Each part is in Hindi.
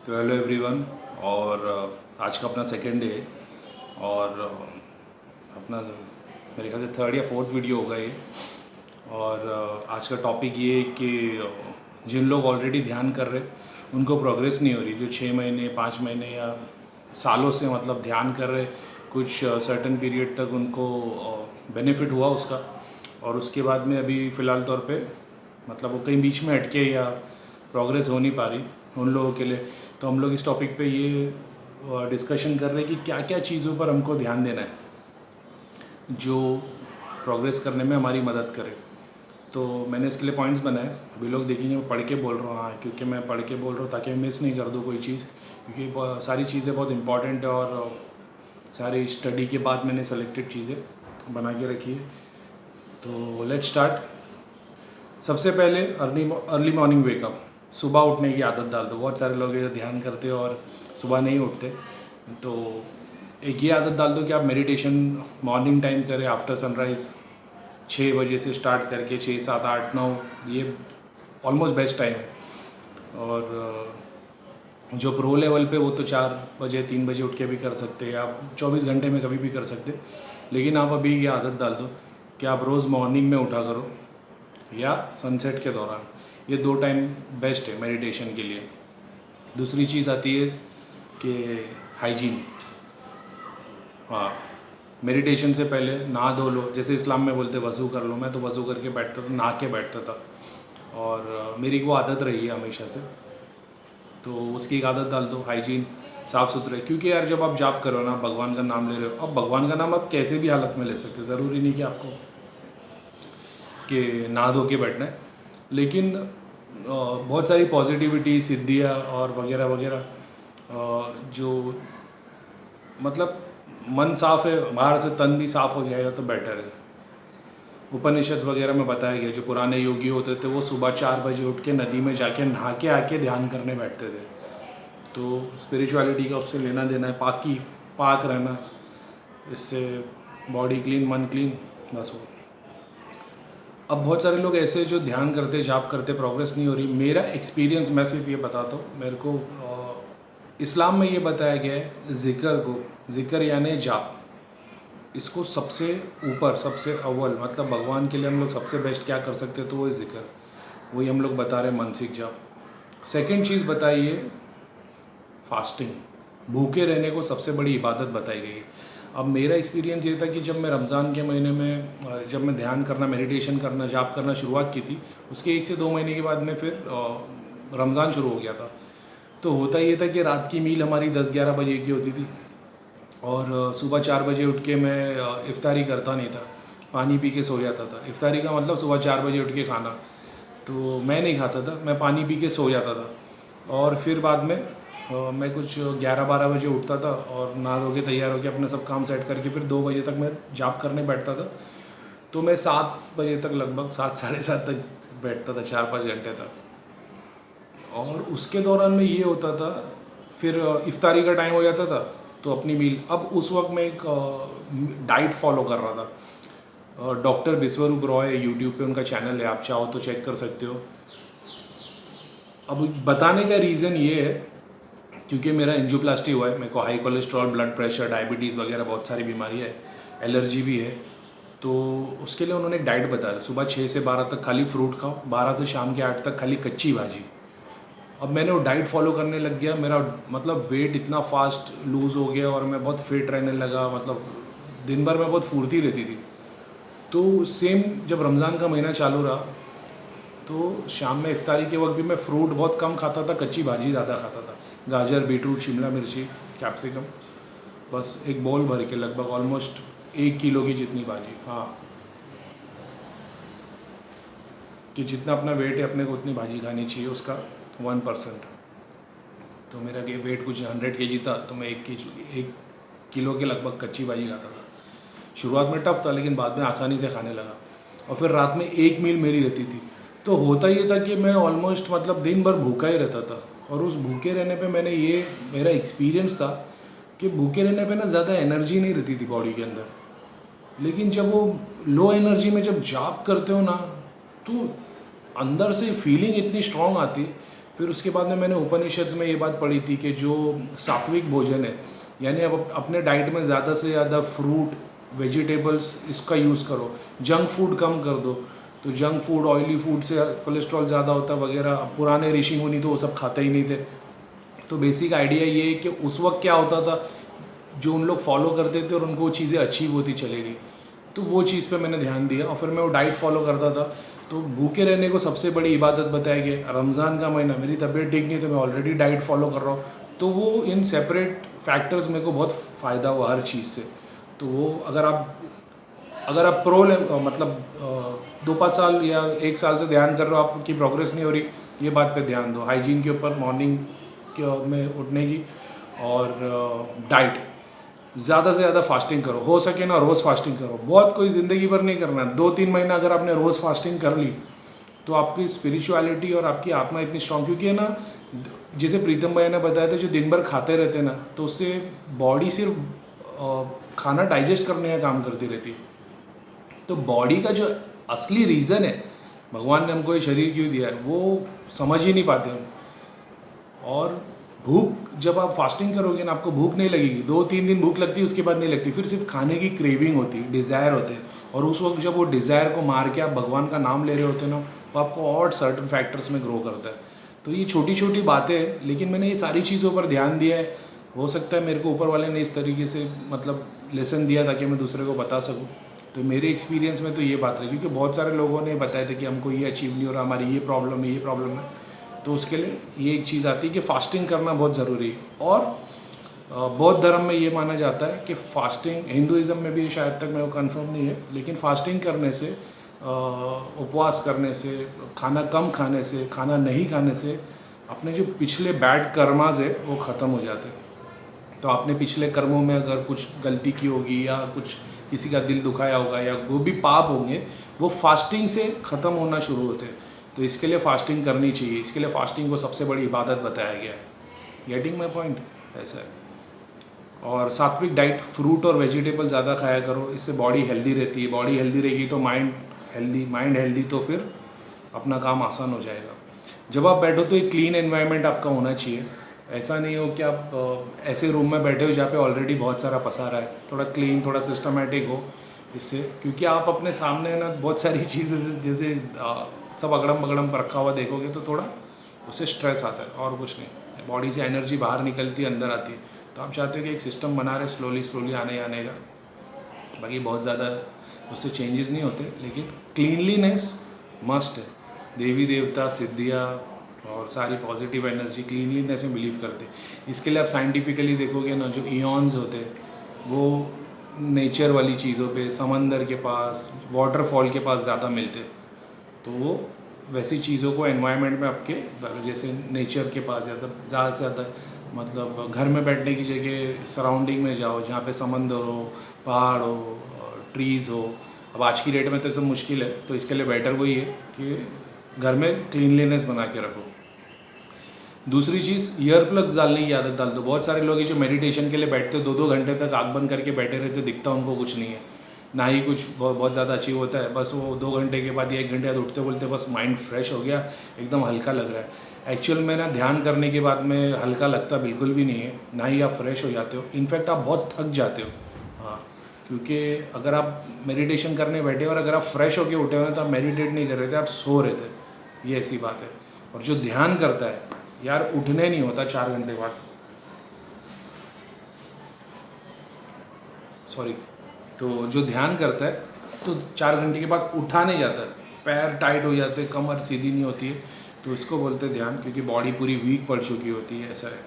तो हेलो एवरीवन। और आज का अपना सेकेंड डे और अपना मेरे ख्याल से थर्ड या फोर्थ वीडियो होगा ये। और आज का टॉपिक ये है कि जिन लोग ऑलरेडी ध्यान कर रहे उनको प्रोग्रेस नहीं हो रही, जो 6 महीने 5 महीने या सालों से मतलब ध्यान कर रहे, कुछ सर्टेन पीरियड तक उनको बेनिफिट हुआ उसका, और उसके बाद में अभी फ़िलहाल तौर पे मतलब वो कहीं बीच में अटके या प्रोग्रेस हो नहीं पा रही उन लोगों के लिए। तो हम लोग इस टॉपिक पे ये डिस्कशन कर रहे हैं कि क्या क्या चीज़ों पर हमको ध्यान देना है जो प्रोग्रेस करने में हमारी मदद करे। तो मैंने इसके लिए पॉइंट्स बनाए, अभी लोग देखेंगे मैं पढ़ के बोल रहा हूँ। हाँ, क्योंकि मैं पढ़ के बोल रहा हूँ ताकि मैं मिस नहीं कर दूँ कोई चीज़, क्योंकि सारी चीज़ें बहुत इंपॉर्टेंट है और सारी स्टडी के बाद मैंने सेलेक्टेड चीज़ें बना के रखी है। तो लेट्स स्टार्ट। सबसे पहले अर्ली मॉर्निंग वेकअप, सुबह उठने की आदत डाल दो। बहुत सारे लोग ये ध्यान करते हो और सुबह नहीं उठते, तो एक ये आदत डाल दो कि आप मेडिटेशन मॉर्निंग टाइम करें। आफ्टर सनराइज़ 6 बजे से स्टार्ट करके 6 7 8 9 ये ऑलमोस्ट बेस्ट टाइम है। और जो प्रो लेवल पे वो तो 4 बजे 3 बजे उठ के भी कर सकते हैं, आप 24 घंटे में कभी भी कर सकते। लेकिन आप अभी ये आदत डाल दो कि आप रोज़ मॉर्निंग में उठा करो या सनसेट के दौरान। ये 2 टाइम बेस्ट है मेडिटेशन के लिए। दूसरी चीज़ आती है कि हाइजीन। हाँ, मेडिटेशन से पहले नहा धो लो, जैसे इस्लाम में बोलते वज़ू कर लो। मैं तो वज़ू करके बैठता था, नहा के बैठता था, और मेरी वो आदत रही है हमेशा से। तो उसकी एक आदत डाल दो, हाइजीन, साफ़ सुथरे। क्योंकि यार जब आप जाप करो ना, भगवान का नाम ले रहे हो, अब भगवान का नाम आप कैसे भी हालत में ले सकते हो, ज़रूरी नहीं कि आपको कि नहा धो के बैठना है। लेकिन बहुत सारी पॉजिटिविटी, सिद्धियाँ और वगैरह वगैरह, जो मतलब मन साफ़ है, बाहर से तन भी साफ़ हो जाएगा तो बेटर है। उपनिषद वगैरह में बताया गया, जो पुराने योगी होते थे वो सुबह 4 बजे उठ के नदी में जाके नहा के आके ध्यान करने बैठते थे। तो स्पिरिचुअलिटी का उससे लेना देना है, पाक रहना, इससे बॉडी क्लीन, मन क्लीन, बस वो। अब बहुत सारे लोग ऐसे जो ध्यान करते, जाप करते, प्रोग्रेस नहीं हो रही। मेरा एक्सपीरियंस, मैं सिर्फ ये बताता हूँ, मेरे को इस्लाम में ये बताया गया है ज़िक्र यानी जाप, इसको सबसे ऊपर, सबसे अव्वल, मतलब भगवान के लिए हम लोग सबसे बेस्ट क्या कर सकते हैं, तो वो ज़िक्र, वही हम लोग बता रहे हैं, मानसिक जाप। सेकंड चीज़ बताई है फास्टिंग, भूखे रहने को सबसे बड़ी इबादत बताई गई है। अब मेरा एक्सपीरियंस ये था कि जब मैं रमज़ान के महीने में जब मैं ध्यान करना, मेडिटेशन करना, जाप करना शुरुआत की थी, उसके 1 से 2 महीने के बाद में फिर रमज़ान शुरू हो गया था। तो होता ये था कि रात की मील हमारी 10-11 बजे की होती थी, और सुबह 4 बजे उठ के मैं इफ्तारी करता नहीं था, पानी पी के सो जाता था। इफ्तारी का मतलब सुबह 4 बजे उठ के खाना, तो मैं नहीं खाता था, मैं पानी पी के सो जाता था। और फिर बाद में मैं कुछ 11-12 बजे उठता था और नहा धो के तैयार होकर अपने सब काम सेट करके फिर 2 बजे तक मैं जाप करने बैठता था। तो मैं 7 बजे तक, लगभग 7 साढ़े 7 तक बैठता था, 4-5 घंटे तक। और उसके दौरान में ये होता था, फिर इफ्तारी का टाइम हो जाता था तो अपनी मील। अब उस वक्त मैं एक डाइट फॉलो कर रहा था, डॉक्टर विश्वरूप रॉय, यूट्यूब पे उनका चैनल है, आप चाहो तो चेक कर सकते हो। अब बताने का रीज़न ये है क्योंकि मेरा एंजियोप्लास्टी हुआ है, मेरे को high cholesterol, blood pressure, diabetes वगैरह बहुत सारी बीमारी है, एलर्जी भी है। तो उसके लिए उन्होंने एक डाइट बताया, सुबह 6 से 12 तक खाली फ्रूट खाओ, 12 से शाम के 8 तक खाली कच्ची भाजी। अब मैंने वो डाइट फॉलो करने लग गया, मेरा मतलब वेट इतना फास्ट लूज़ हो गया और मैं बहुत फिट रहने लगा, मतलब दिन भर में बहुत फुर्ती रहती थी। तो सेम जब रमज़ान का महीना चालू रहा तो शाम में इफ्तारी के वक्त भी मैं फ्रूट बहुत कम खाता था, कच्ची भाजी ज़्यादा खाता था, गाजर, बीटरूट, शिमला मिर्ची, कैप्सिकम, बस एक बोल भर के, लगभग ऑलमोस्ट 1 किलो की जितनी भाजी। हाँ, कि जितना अपना वेट है अपने को उतनी भाजी खानी चाहिए, उसका 1%। तो मेरा वेट कुछ 100 kg था, तो मैं 1 किलो के लगभग कच्ची भाजी खाता था। शुरुआत में टफ था, लेकिन बाद में आसानी से खाने लगा। और फिर रात में एक मील मेरी रहती थी। तो होता ये था कि मैं ऑलमोस्ट मतलब दिन भर भूखा ही रहता था। और उस भूखे रहने पे मैंने ये, मेरा एक्सपीरियंस था कि भूखे रहने पे ना ज़्यादा एनर्जी नहीं रहती थी बॉडी के अंदर। लेकिन जब वो लो एनर्जी में जब जाप करते हो ना, तो अंदर से फीलिंग इतनी स्ट्रांग आती फिर उसके बाद में मैंने उपनिषद में ये बात पढ़ी थी कि जो सात्विक भोजन है, यानी अब अपने डाइट में ज़्यादा से ज़्यादा फ्रूट, वेजिटेबल्स इसका यूज़ करो, जंक फूड कम कर दो। तो जंक फूड, ऑयली फूड से कोलेस्ट्रॉल ज़्यादा होता वगैरह। पुराने ऋषि मुनि तो वो सब खाते ही नहीं थे। तो बेसिक आइडिया ये है कि उस वक्त क्या होता था, जो उन लोग फॉलो करते थे और उनको वो चीज़ें अचीव होती चली गई। तो वो चीज़ पे मैंने ध्यान दिया और फिर मैं वो डाइट फॉलो करता था। तो भूखे रहने को सबसे बड़ी इबादत बताया गया। रमज़ान का महीना, मेरी तबीयत ठीक नहीं तो मैं ऑलरेडी डाइट फॉलो कर रहा हूँ, तो वो इन सेपरेट फैक्टर्स मेरे को बहुत फ़ायदा हुआ हर चीज़ से। तो वो अगर आप मतलब 2-5 साल या 1 साल से ध्यान कर रहे हो, आपकी प्रोग्रेस नहीं हो रही, ये बात पे ध्यान दो। हाइजीन के ऊपर, मॉर्निंग में उठने की, और डाइट। ज़्यादा से ज़्यादा फास्टिंग करो, हो सके ना रोज़ फास्टिंग करो। बहुत कोई ज़िंदगी भर नहीं करना, 2-3 महीना अगर आपने रोज़ फास्टिंग कर ली तो आपकी स्पिरिचुअलिटी और आपकी आत्मा इतनी स्ट्रांग, क्योंकि है ना, जैसे प्रीतम भाई ने बताया था, जो दिन भर खाते रहते हैं ना, तो उससे बॉडी सिर्फ खाना डाइजेस्ट करने का काम करती रहती है। तो बॉडी का जो असली रीज़न है, भगवान ने हमको ये शरीर क्यों दिया है, वो समझ ही नहीं पाते हम। और भूख, जब आप फास्टिंग करोगे ना, आपको भूख नहीं लगेगी। 2-3 दिन भूख लगती है, उसके बाद नहीं लगती, फिर सिर्फ खाने की क्रेविंग होती है, डिज़ायर होते हैं। और उस वक्त जब वो डिज़ायर को मार के आप भगवान का नाम ले रहे होते हैं ना, वो आपको और सर्टन फैक्टर्स में ग्रो करता है। तो ये छोटी छोटी बातें हैं, लेकिन मैंने ये सारी चीज़ों पर ध्यान दिया है। हो सकता है मेरे को ऊपर वाले ने इस तरीके से मतलब लेसन दिया ताकि मैं दूसरे को बता सकूँ। तो मेरे एक्सपीरियंस में तो ये बात रही, क्योंकि बहुत सारे लोगों ने बताया था कि हमको ये अचीव नहीं हो रहा, हमारी ये प्रॉब्लम है, ये प्रॉब्लम है। तो उसके लिए ये एक चीज़ आती है कि फास्टिंग करना बहुत ज़रूरी है। और बौद्ध धर्म में ये माना जाता है कि फास्टिंग, हिंदुज़म में भी शायद तक मेरे को कंफर्म नहीं है, लेकिन फास्टिंग करने से, उपवास करने से, खाना कम खाने से, खाना नहीं खाने से अपने जो पिछले बैड कर्माज है वो ख़त्म हो जाते हैं। तो आपने पिछले कर्मों में अगर कुछ गलती की होगी या कुछ किसी का दिल दुखाया होगा या वो भी पाप होंगे, वो फास्टिंग से ख़त्म होना शुरू होते हैं। तो इसके लिए फ़ास्टिंग करनी चाहिए। इसके लिए फ़ास्टिंग को सबसे बड़ी इबादत बताया गया है। Getting my point? ऐसा है। और सात्विक डाइट, फ्रूट और वेजिटेबल ज़्यादा खाया करो, इससे बॉडी हेल्दी रहती है। बॉडी हेल्दी रहेगी तो माइंड हेल्दी, तो फिर अपना काम आसान हो जाएगा। जब आप बैठो तो एक क्लीन एनवायरनमेंट आपका होना चाहिए। ऐसा नहीं हो कि आप ऐसे रूम में बैठे हो जहाँ पे ऑलरेडी बहुत सारा पसारा है। थोड़ा क्लीन, थोड़ा सिस्टमेटिक हो इससे, क्योंकि आप अपने सामने ना बहुत सारी चीज़ें जैसे सब अगड़म बगड़म पर रखा हुआ देखोगे तो थोड़ा उससे स्ट्रेस आता है, और कुछ नहीं। बॉडी से एनर्जी बाहर निकलती है, अंदर आती है। तो आप चाहते हो कि एक सिस्टम बना रहे स्लोली आने का। बाकी बहुत ज़्यादा उससे चेंजेस नहीं होते, लेकिन क्लीनलीनेस मस्ट है। देवी देवता, सिद्धियाँ और सारी पॉजिटिव एनर्जी क्लीनलीनेस में बिलीव करते हैं। इसके लिए आप साइंटिफिकली देखोगे ना, जो इयॉन्स होते हैं वो नेचर वाली चीज़ों पे, समंदर के पास, वाटरफॉल के पास ज़्यादा मिलते हैं। तो वो वैसी चीज़ों को एनवायरनमेंट में आपके, जैसे नेचर के पास ज़्यादा से ज़्यादा, मतलब घर में बैठने की जगह सराउंडिंग में जाओ जहाँ पे समंदर हो, पहाड़ हो, ट्रीज़ हो। अब आज की डेट में तो सब मुश्किल है, तो इसके लिए बेटर वही है कि घर में क्लीनलीनेस बना के रखो। दूसरी चीज़, ईयर प्लग्स डालने की आदत डाल दो। बहुत सारे लोग ये जो मेडिटेशन के लिए बैठते हैं 2-2 घंटे तक आँख बंद करके बैठे रहते, दिखता उनको कुछ नहीं है, ना ही कुछ बहुत ज़्यादा अचीव होता है। बस वो 2 घंटे के बाद या 1 घंटे बाद उठते बोलते बस माइंड फ्रेश हो गया, एकदम हल्का लग रहा है। एक्चुअल में ना, ध्यान करने के बाद में हल्का लगता बिल्कुल भी नहीं है, ना ही आप फ्रेश हो जाते हो, इनफैक्ट आप बहुत थक जाते हो। हाँ, क्योंकि अगर आप मेडिटेशन करने बैठे और अगर आप फ्रेश होके उठे हो ना, तो आप मेडिटेट नहीं कर रहे थे, आप सो रहे थे। ये ऐसी बात है। और जो ध्यान करता है यार, उठने नहीं होता 4 घंटे बाद, सॉरी। तो जो ध्यान करता है तो 4 घंटे के बाद उठा नहीं जाता है, पैर टाइट हो जाते, कमर सीधी नहीं होती है, तो इसको बोलते हैं ध्यान, क्योंकि बॉडी पूरी वीक पड़ चुकी होती है, ऐसा है।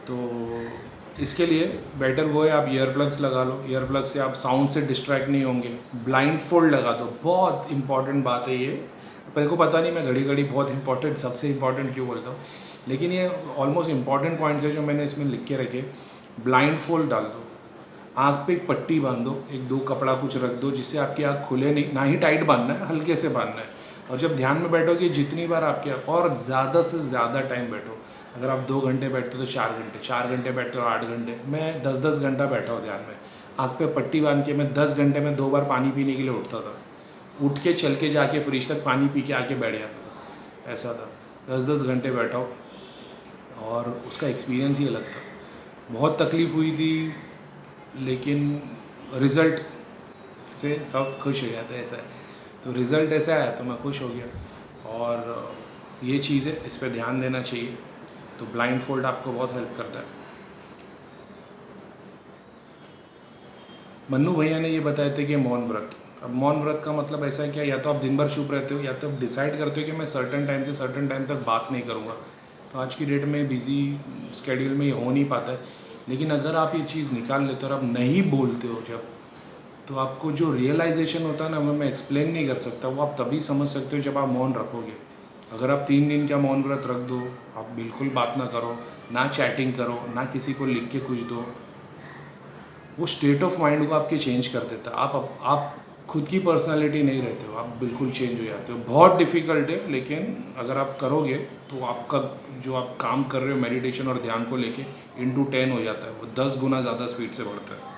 तो इसके लिए बेटर वो है, आप ईयर प्लग्स लगा लो। ईयर प्लग से आप साउंड से डिस्ट्रैक्ट नहीं होंगे। ब्लाइंड फोल्ड लगा दो, बहुत इंपॉर्टेंट बात है ये। मेरे को पता नहीं, मैं घड़ी घड़ी बहुत इंपॉर्टेंट, सबसे इंपॉर्टेंट क्यों बोलता हूँ, लेकिन ये ऑलमोस्ट इंपॉर्टेंट पॉइंट्स है जो मैंने इसमें लिख के रखे। ब्लाइंड फोल्ड डाल दो, आँख पे एक पट्टी बांध दो, 1-2 कपड़ा कुछ रख दो जिससे आपकी आँख खुले नहीं, ना ही टाइट बांधना है, हल्के से बांधना है। और जब ध्यान में बैठोगे, जितनी बार आपके, और ज़्यादा से ज़्यादा टाइम बैठो। अगर आप 2 घंटे बैठते हो तो 4 घंटे, 4 घंटे बैठते हो 8 घंटे। मैं 10-10 घंटा बैठा हूँ ध्यान में, आँख पे पट्टी बांध के। मैं 10 घंटे में 2 बार पानी पीने के लिए उठता था, उठ के चल के जाके फ्रिज तक पानी पी के आके बैठ जाता था, ऐसा था। 10-10 घंटे बैठा हूँ और उसका एक्सपीरियंस ही अलग था। बहुत तकलीफ़ हुई थी, लेकिन रिज़ल्ट से सब खुश हो जाते हैं, ऐसा है। तो रिज़ल्ट ऐसा आया तो मैं खुश हो गया। और ये चीज़ है, इस पे ध्यान देना चाहिए। तो ब्लाइंड फोल्ड आपको बहुत हेल्प करता है। मन्नू भैया ने ये बताए थे कि मौन व्रत। अब मौन व्रत का मतलब ऐसा है क्या, या तो आप दिन भर चुप रहते हो या तो आप डिसाइड करते हो कि मैं सर्टेन टाइम से सर्टेन टाइम तक बात नहीं करूँगा। तो आज की डेट में बिज़ी स्केड्यूल में ये हो नहीं पाता है। लेकिन अगर आप ये चीज़ निकाल लेते हो और आप नहीं बोलते हो जब, तो आपको जो रियलाइजेशन होता है ना, मैं एक्सप्लेन नहीं कर सकता। वो आप तभी समझ सकते हो जब आप मौन रखोगे। अगर आप 3 दिन का मौन व्रत रख दो, आप बिल्कुल बात ना करो, ना चैटिंग करो, ना किसी को लिख के कुछ दो, वो स्टेट ऑफ माइंड को आपके चेंज कर देता है। आप खुद की पर्सनालिटी नहीं रहते हो, आप बिल्कुल चेंज हो जाते हो। बहुत डिफ़िकल्ट है, लेकिन अगर आप करोगे तो आपका जो आप काम कर रहे हो मेडिटेशन और ध्यान को लेके इंटू 10 हो जाता है। वो 10 गुना ज़्यादा स्पीड से बढ़ता है।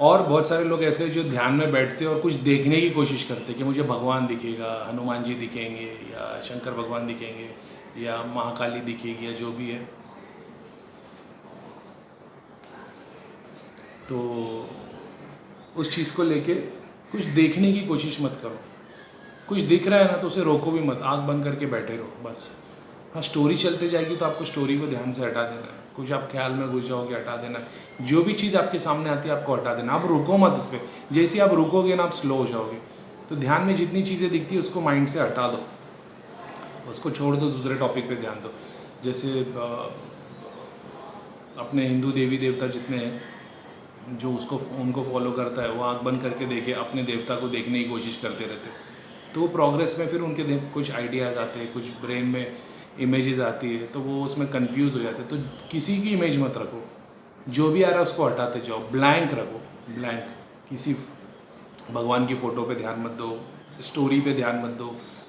और बहुत सारे लोग ऐसे जो ध्यान में बैठते हैं और कुछ देखने की कोशिश करते हैं कि मुझे भगवान दिखेगा, हनुमान जी दिखेंगे, या शंकर भगवान दिखेंगे, या महाकाली दिखेगी, या जो भी है। तो उस चीज़ को लेके कुछ देखने की कोशिश मत करो। कुछ दिख रहा है ना तो उसे रोको भी मत, आंख बंद करके बैठे रहो बस। हाँ, स्टोरी चलते जाएगी तो आपको स्टोरी को ध्यान से हटा देना है। कुछ आप ख्याल में घुस जाओगे, हटा देना है। जो भी चीज़ आपके सामने आती है आपको हटा देना, आप रुको मत उस पर। जैसे आप रुकोगे ना, आप स्लो हो जाओगे। तो ध्यान में जितनी चीज़ें दिखती है उसको माइंड से हटा दो, उसको छोड़ दो, दूसरे टॉपिक पे ध्यान दो। जैसे अपने हिंदू देवी देवता जितने हैं, जो उसको उनको फॉलो करता है, वो आँख बंद करके देखे अपने देवता को देखने की कोशिश करते रहते। तो प्रोग्रेस में फिर उनके कुछ आइडियाज़ आते हैं, कुछ ब्रेन में इमेजेस आती है, तो वो उसमें कंफ्यूज हो जाते हैं। तो किसी की इमेज मत रखो, जो भी आ रहा है उसको हटाते जाओ, ब्लैंक रखो, ब्लैंक। किसी भगवान की फ़ोटो पे ध्यान मत दो, स्टोरी पे ध्यान मत दो,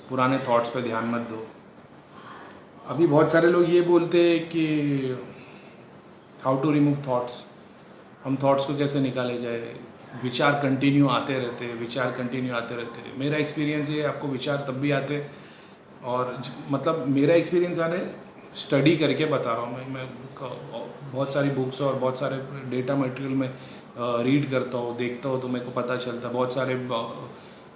पुराने थॉट्स पे ध्यान मत दो। अभी बहुत सारे लोग ये बोलते हैं कि हाउ टू रिमूव थॉट्स, हम थॉट्स को कैसे निकाले जाए। विचार कंटिन्यू आते रहते हैं, विचार कंटिन्यू आते रहते हैं। मेरा एक्सपीरियंस ये है, आपको विचार तब भी आते, और मतलब मेरा एक्सपीरियंस आने स्टडी करके बता रहा हूँ मैं बहुत सारी बुक्स और बहुत सारे डेटा मटेरियल में रीड करता हूँ, देखता हूँ, तो मेरे को पता चलता है। बहुत सारे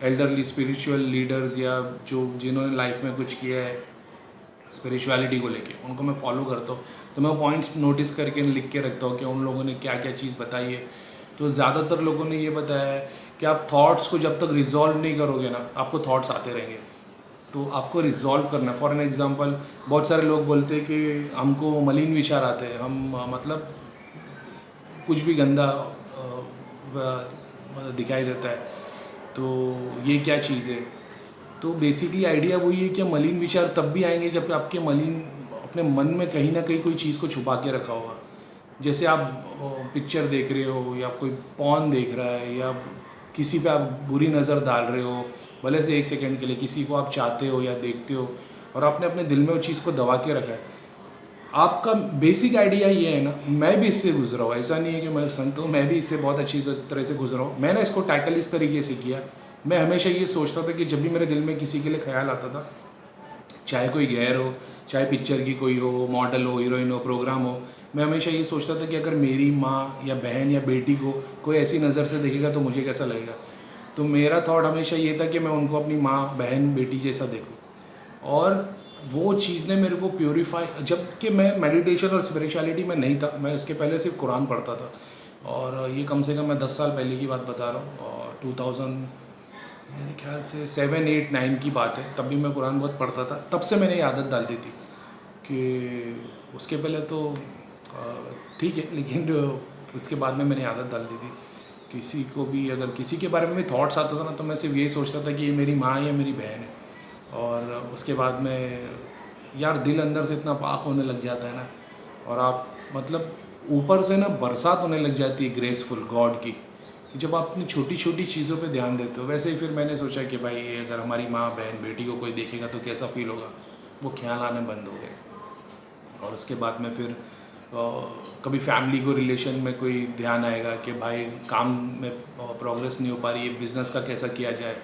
एल्डरली स्पिरिचुअल लीडर्स या जो जिन्होंने लाइफ में कुछ किया है स्पिरिचुअलिटी को लेके, उनको मैं फॉलो करता हूँ। तो मैं पॉइंट्स नोटिस करके लिख के रखता हूँ कि उन लोगों ने क्या क्या चीज़ बताई है। तो ज़्यादातर लोगों ने ये बताया है कि आप थॉट्स को जब तक रिजॉल्व नहीं करोगे ना, आपको थॉट्स आते रहेंगे। तो आपको रिजॉल्व करना है। फॉर एन एग्जांपल, बहुत सारे लोग बोलते हैं कि हमको मलिन विचार आते हैं, हम मतलब कुछ भी गंदा दिखाई देता है, तो ये क्या चीज़ है। तो बेसिकली आइडिया वही है कि मलिन विचार तब भी आएंगे जब आपके अपने मन में कहीं ना कहीं कोई चीज़ को छुपा के रखा होगा। जैसे आप पिक्चर देख रहे हो, या कोई पॉर्न देख रहा है, या किसी पे आप बुरी नज़र डाल रहे हो, भले से 1 सेकंड के लिए, किसी को आप चाहते हो या देखते हो, और आपने अपने दिल में वो चीज़ को दबा के रखा है। आपका बेसिक आइडिया ये है ना, मैं भी इससे गुजरा हूँ, ऐसा नहीं है कि मैं संत हूँ, मैं भी इससे बहुत अच्छी तरह से गुजरा हूँ। मैंने इसको टैकल इस तरीके से किया। मैं हमेशा ये सोचता था कि जब भी मेरे दिल में किसी के लिए ख्याल आता था, चाहे कोई गैर हो, चाहे पिक्चर की कोई हो, मॉडल हो, हीरोइन हो, प्रोग्राम हो, मैं हमेशा ये सोचता था कि अगर मेरी माँ या बहन या बेटी को कोई ऐसी नज़र से देखेगा तो मुझे कैसा लगेगा। तो मेरा थॉट हमेशा ये था कि मैं उनको अपनी माँ, बहन, बेटी जैसा देखूँ। और वो चीज़ ने मेरे को प्योरीफाई, जबकि मैं मेडिटेशन और स्पिरिचुअलिटी में नहीं था, मैं इसके पहले सिर्फ कुरान पढ़ता था। और ये कम से कम मैं 10 साल पहले की बात बता रहा हूँ, और 2000 मेरे ख्याल से 7, 8, 9 की बात है। तब भी मैं कुरान बहुत पढ़ता था। तब से मैंने ये आदत डाल दी थी कि उसके पहले तो ठीक है, लेकिन उसके बाद में मैंने आदत डाल दी थी। किसी को भी अगर किसी के बारे में भी थॉट्स आता था ना, तो मैं सिर्फ यही सोचता था कि ये मेरी माँ या मेरी बहन है। और उसके बाद में यार दिल अंदर से इतना पाक होने लग जाता है ना, और आप मतलब ऊपर से ना बरसात होने लग जाती है ग्रेसफुल गॉड की, जब आप अपनी छोटी छोटी चीज़ों पे ध्यान देते हो। वैसे ही फिर मैंने सोचा कि भाई अगर हमारी माँ, बहन, बेटी को कोई देखेगा तो कैसा फील होगा, वो ख्याल आने बंद हो गए। और उसके बाद में फिर कभी फैमिली को रिलेशन में कोई ध्यान आएगा कि भाई काम में प्रोग्रेस नहीं हो पा रही है, बिज़नेस का कैसा किया जाए,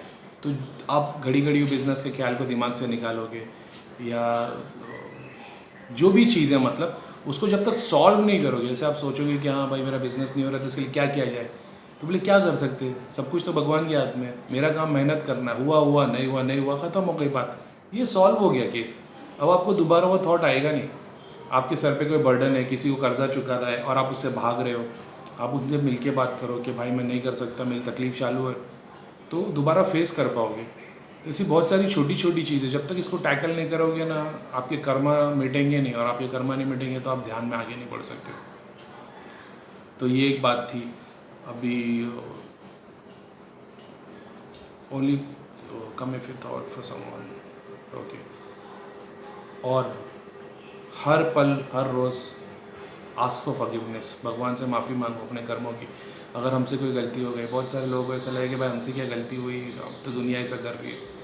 तो आप घड़ी घड़ी बिज़नेस के ख्याल को दिमाग से निकालोगे। या जो भी चीज़ है, मतलब उसको जब तक सॉल्व नहीं करोगे, जैसे आप सोचोगे कि हाँ भाई मेरा बिजनेस नहीं हो रहा तो इसके लिए क्या किया जाए, तो बोले क्या कर सकते हैं, सब कुछ तो भगवान के हाथ में है, मेरा काम मेहनत करना है, हुआ हुआ, नहीं हुआ नहीं हुआ, ख़त्म हो गई बात, ये सॉल्व हो गया केस। अब आपको दोबारा वो थॉट आएगा नहीं। आपके सर पे कोई बर्डन है, किसी को कर्जा चुका रहा है और आप उससे भाग रहे हो, आप उनसे मिल के बात करो कि भाई मैं नहीं कर सकता, मेरी तकलीफ़ चालू है, तो दोबारा फेस कर पाओगे। तो ऐसी बहुत सारी छोटी छोटी चीज़ें, जब तक इसको टैकल नहीं करोगे ना, आपके कर्मा मिटेंगे नहीं, और आपके कर्मा नहीं मिटेंगे तो आप ध्यान में आगे नहीं बढ़ सकते। तो ये एक बात थी। अभी only come if you thought for someone, okay. और हर पल हर रोज़ आस्क फॉर फॉरगिवनेस, भगवान से माफ़ी मांगो अपने कर्मों की। अगर हमसे कोई गलती हो गई, बहुत सारे लोगों को ऐसा लगे कि भाई हमसे क्या गलती हुई, अब तो दुनिया ऐसा कर रही है।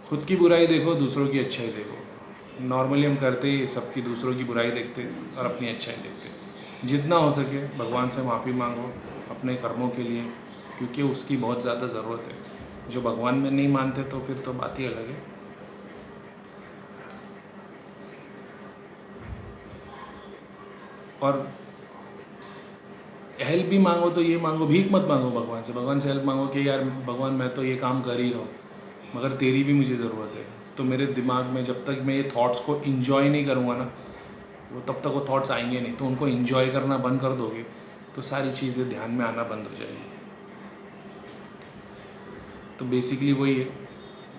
खुद की बुराई देखो, दूसरों की अच्छाई देखो। नॉर्मली हम करते ही सबकी दूसरों की बुराई देखते और अपनी अच्छाई देखते। जितना हो सके भगवान से माफ़ी मांगो अपने कर्मों के लिए, क्योंकि उसकी बहुत ज़्यादा ज़रूरत है। जो भगवान में नहीं मानते तो फिर तो बात ही अलग है। और हेल्प भी मांगो तो ये मांगो, भीख मत मांगो भगवान से। भगवान से हेल्प मांगो कि यार भगवान मैं तो ये काम कर ही रहा हूँ, मगर तेरी भी मुझे ज़रूरत है। तो मेरे दिमाग में जब तक मैं ये थॉट्स को इन्जॉय नहीं करूँगा ना, वो तब तक वो थॉट्स आएंगे नहीं। तो उनको इन्जॉय करना बंद कर दोगे तो सारी चीज़ें ध्यान में आना बंद हो जाएगी। तो बेसिकली वही है,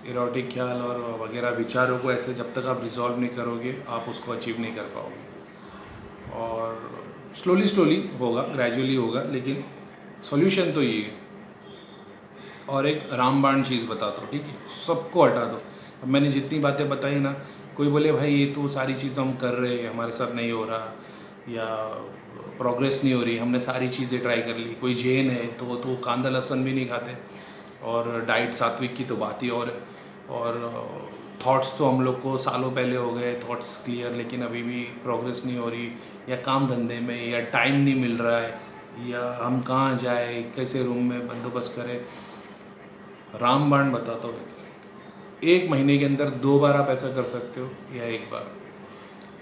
इरोटिक ख्याल और वगैरह विचारों को ऐसे जब तक आप रिजॉल्व नहीं करोगे आप उसको अचीव नहीं कर पाओगे। और स्लोली होगा, ग्रेजुअली होगा, लेकिन सॉल्यूशन तो ये है। और एक रामबाण चीज़ बताता हूँ, ठीक है, सबको हटा दो। अब मैंने जितनी बातें बताई ना, कोई बोले भाई ये तो सारी चीज़ हम कर रहे हैं, हमारे साथ नहीं हो रहा, या प्रोग्रेस नहीं हो रही, हमने सारी चीज़ें ट्राई कर ली। कोई जैन है तो वो तो कांदा लहसुन भी नहीं खाते, और डाइट सात्विक की तो बात ही और है। और थॉट्स तो हम लोग को सालों पहले हो गए थॉट्स क्लियर, लेकिन अभी भी प्रोग्रेस नहीं हो रही, या काम धंधे में, या टाइम नहीं मिल रहा है, या हम कहाँ जाए, कैसे रूम में बंदोबस्त करें। रामबाण बताता हूँ, 1 महीने के अंदर 2 बार आप ऐसा कर सकते हो, या 1 बार।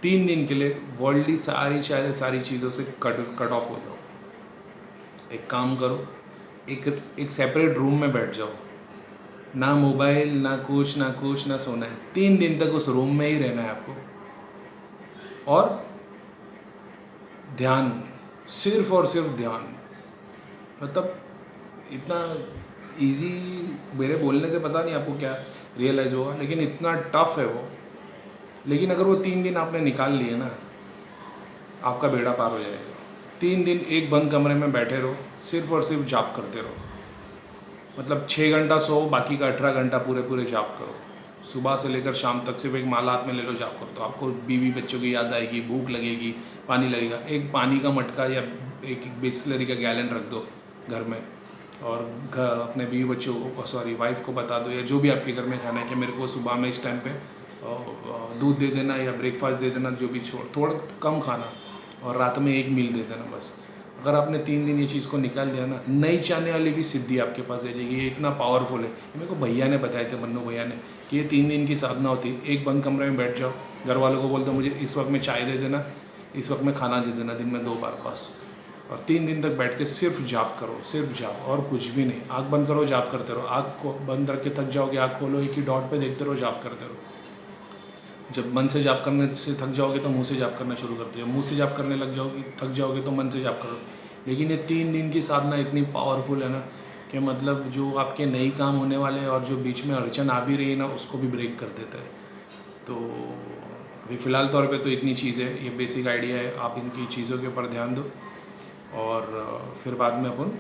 3 दिन के लिए वर्ल्डली सारी चीज़ों से कट ऑफ हो जाओ। एक काम करो, एक सेपरेट रूम में बैठ जाओ, ना मोबाइल ना कुछ ना सोना है। 3 दिन तक उस रूम में ही रहना है आपको, और ध्यान, सिर्फ और सिर्फ ध्यान। मतलब इतना इजी, मेरे बोलने से पता नहीं आपको क्या रियलाइज़ होगा, लेकिन इतना टफ है वो। लेकिन अगर वो 3 दिन आपने निकाल लिए ना, आपका बेड़ा पार हो जाएगा। 3 दिन एक बंद कमरे में बैठे रहो, सिर्फ और सिर्फ जाप करते रहो। मतलब 6 घंटा सो, बाकी का 18 घंटा पूरे जाप करो। सुबह से लेकर शाम तक सिर्फ एक माला हाथ में ले लो, जाप करो। तो आपको बीवी बच्चों की याद आएगी, भूख लगेगी, पानी लगेगा। एक पानी का मटका या एक बिस्लरी का गैलन रख दो घर में, और अपने बीवी बच्चों को, सॉरी वाइफ को बता दो, या जो भी आपके घर में खाना है कि मेरे को सुबह में इस टाइम पे दूध दे देना, या ब्रेकफास्ट दे देना, जो भी थोड़ा कम खाना, और रात में एक मील दे देना बस। अगर आपने 3 दिन ये चीज़ को निकाल लिया ना, नहीं चाहने वाली भी सिद्धि आपके पास आ जाएगी। ये इतना पावरफुल है। ये मेरे को भैया ने बताए थे, मन्नू भैया ने, कि ये 3 दिन की साधना होती है। एक बंद कमरे में बैठ जाओ, घर वालों को बोल दो मुझे इस वक्त में चाय दे देना, इस वक्त में खाना दे देना, दिन में 2 बार बस। और 3 दिन तक बैठ के सिर्फ जाप करो, सिर्फ जाप, और कुछ भी नहीं। आँख बंद करो, जाप करते रहो। आँख को बंद रख के थक जाओगे, आँख खोलो, एक ही डॉट पे देखते रहो, जाप करते रहो। जब मन से जाप करने से थक जाओगे तो मुंह से जाप करना शुरू करते हो। मुंह से जाप करने लग जाओगे, थक जाओगे तो मन से जाप करो। लेकिन ये 3 दिन की साधना इतनी पावरफुल है ना, कि मतलब जो आपके नई काम होने वाले हैं और जो बीच में अड़चन आ भी रही है ना, उसको भी ब्रेक कर देता है। तो अभी फ़िलहाल तौर पे तो इतनी चीज़ें, ये बेसिक आइडिया है। आप इनकी चीज़ों के ऊपर ध्यान दो, और फिर बाद में अपन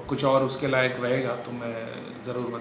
कुछ और उसके लायक रहेगा तो मैं ज़रूर बताऊँ।